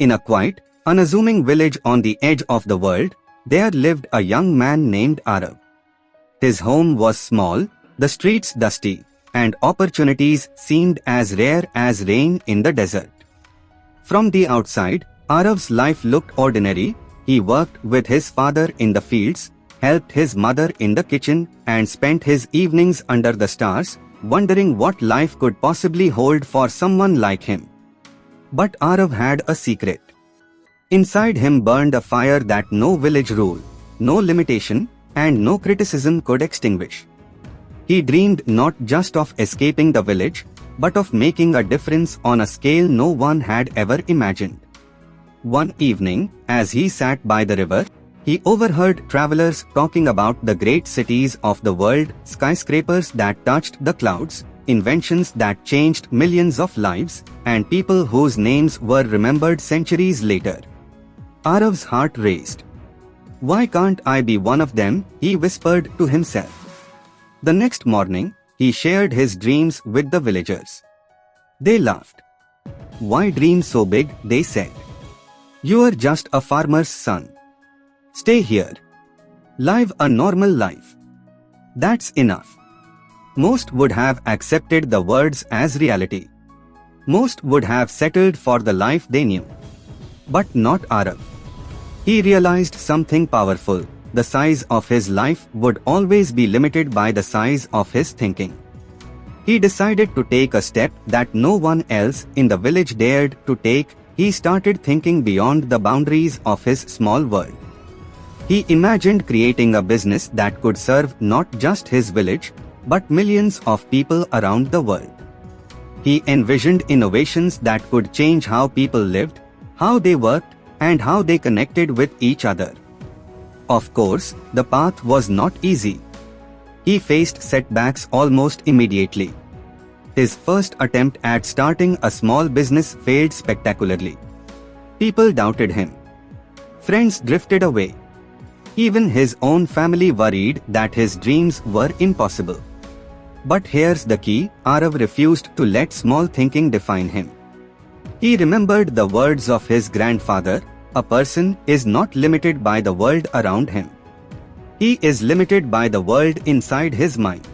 In a quiet, unassuming village on the edge of the world, there lived a young man named Aarav. His home was small, the streets dusty, and opportunities seemed as rare as rain in the desert. From the outside, Aarav's life looked ordinary. He worked with his father in the fields, helped his mother in the kitchen, and spent his evenings under the stars, wondering what life could possibly hold for someone like him. But Arav had a secret. Inside him burned a fire that no village rule, no limitation, and no criticism could extinguish. He dreamed not just of escaping the village, but of making a difference on a scale no one had ever imagined. One evening, as he sat by the river, he overheard travelers talking about the great cities of the world, skyscrapers that touched the clouds, inventions that changed millions of lives, and people whose names were remembered centuries later. Arav's heart raced. "Why can't I be one of them?" he whispered to himself. The next morning, he shared his dreams with the villagers. They laughed. "Why dream so big?" they said. "You're just a farmer's son. Stay here. Live a normal life. That's enough." Most would have accepted the words as reality. Most would have settled for the life they knew. But not Arav. He realized something powerful. The size of his life would always be limited by the size of his thinking. He decided to take a step that no one else in the village dared to take. He started thinking beyond the boundaries of his small world. He imagined creating a business that could serve not just his village, but millions of people around the world. He envisioned innovations that could change how people lived, how they worked, and how they connected with each other. Of course, the path was not easy. He faced setbacks almost immediately. His first attempt at starting a small business failed spectacularly. People doubted him. Friends drifted away. Even his own family worried that his dreams were impossible. But here's the key: Arav refused to let small thinking define him. He remembered the words of his grandfather: "A person is not limited by the world around him. He is limited by the world inside his mind."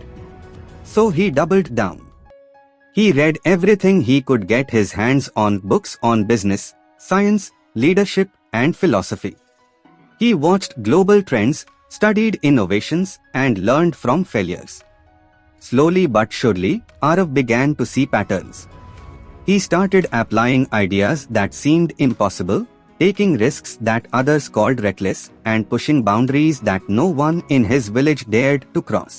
So he doubled down. He read everything he could get his hands on: books on business, science, leadership, and philosophy. He watched global trends, studied innovations, and learned from failures. Slowly but surely, Arav began to see patterns. He started applying ideas that seemed impossible, taking risks that others called reckless, and pushing boundaries that no one in his village dared to cross.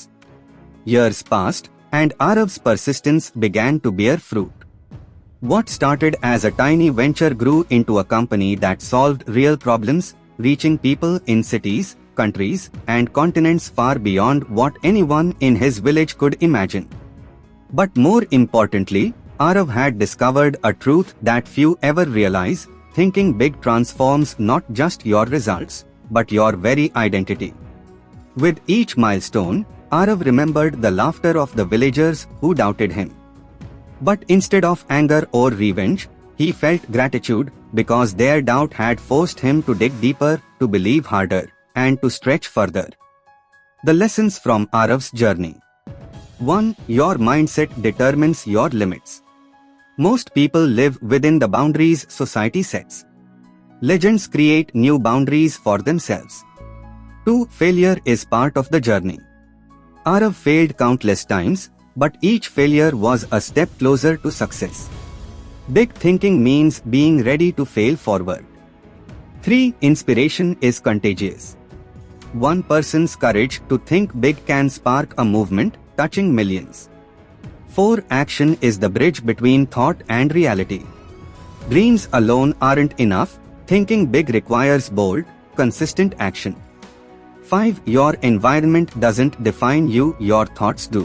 Years passed, and Arav's persistence began to bear fruit. What started as a tiny venture grew into a company that solved real problems, reaching people in cities, countries, and continents far beyond what anyone in his village could imagine. But more importantly, Arav had discovered a truth that few ever realize: thinking big transforms not just your results, but your very identity. With each milestone, Arav remembered the laughter of the villagers who doubted him. But instead of anger or revenge, he felt gratitude, because their doubt had forced him to dig deeper, to believe harder, and to stretch further. The lessons from Arav's journey. 1. Your mindset determines your limits. Most people live within the boundaries society sets. Legends create new boundaries for themselves. 2. Failure is part of the journey. Arav failed countless times, but each failure was a step closer to success. Big thinking means being ready to fail forward. 3. Inspiration is contagious. One person's courage to think big can spark a movement, touching millions. 4. Action is the bridge between thought and reality. Dreams alone aren't enough. Thinking big requires bold, consistent action. 5. Your environment doesn't define you, your thoughts do.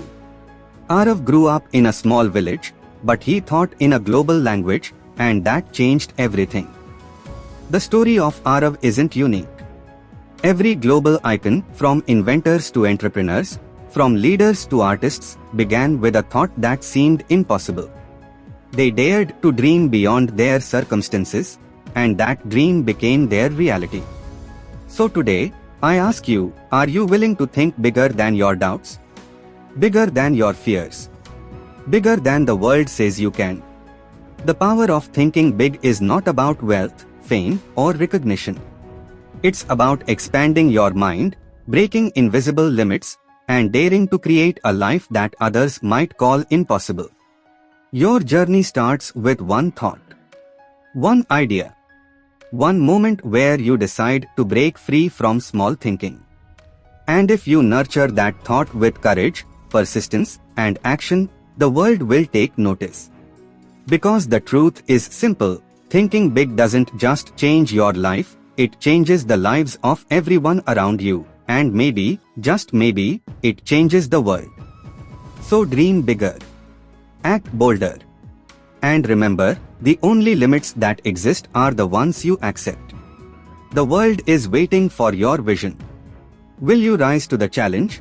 Arav grew up in a small village, but he thought in a global language, and that changed everything. The story of Arav isn't unique. Every global icon, from inventors to entrepreneurs, from leaders to artists, began with a thought that seemed impossible. They dared to dream beyond their circumstances, and that dream became their reality. So today, I ask you, are you willing to think bigger than your doubts? Bigger than your fears? Bigger than the world says you can? The power of thinking big is not about wealth, fame, or recognition. It's about expanding your mind, breaking invisible limits, and daring to create a life that others might call impossible. Your journey starts with one thought, one idea, one moment where you decide to break free from small thinking. And if you nurture that thought with courage, persistence, and action, the world will take notice. Because the truth is simple, thinking big doesn't just change your life, it changes the lives of everyone around you, and maybe, just maybe, it changes the world. So dream bigger. Act bolder. And remember, the only limits that exist are the ones you accept. The world is waiting for your vision. Will you rise to the challenge?